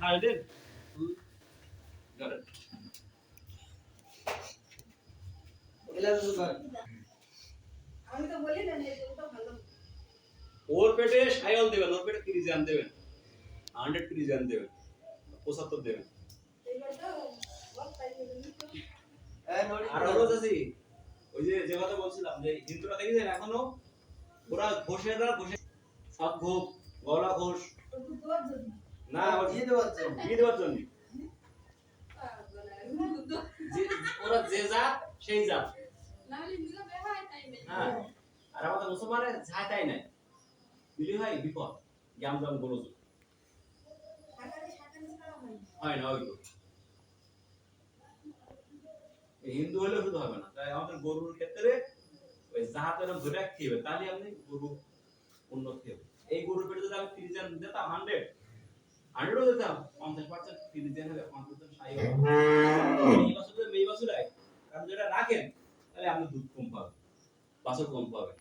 হালদেন ধরেন আমি তো বলি না যে দুধটা ভালো। ওর পেটে সায়ল দেবেন, ওর পেটে ক্রিজান দেবেন, 100 ক্রিজান দেবেন, 75 দেবেন। এইবার তো বহুত পাইছে কিন্তু আর হলো চাচি, ওই যে যে কথা বলছিলাম যে হিন্দুরা দেখেছেন এখনো ওরা ঘোষেরা ঘোষে সব ঘোষ গলা ঘোষ একটু দুধ দিবি। না দিয়ে দেওয়ার জন্য। কি দেওয়ার জন্য দুধ যে ওরা যে জাত সেই জাত। না হলে মিলা বেহায় টাইমে। হ্যাঁ আর আমাদের মুসলমানের যা তাই নাই দিলি হয় বিপদ গ্যাম জাম গোলজ শাকারি ছাড়া হয় না। হয় না ওই তো এই হিন্দু হলে শুধু হবে না, তাই আমাদের গরুর ক্ষেত্রে ওই জাহাতের ধরে রাখতে হবে, তাহলে আপনি গরু উন্নতি হবে। এই গরুর পেটে যদি আমি 30 জন দিতাম 100 দিতাম 50% 30 জন হবে 50% সাই হবে। এই বছর কারণ যেটা রাখেন তাহলে আপনি দুধ কম পাবেন, বাছুর কম পাবেন।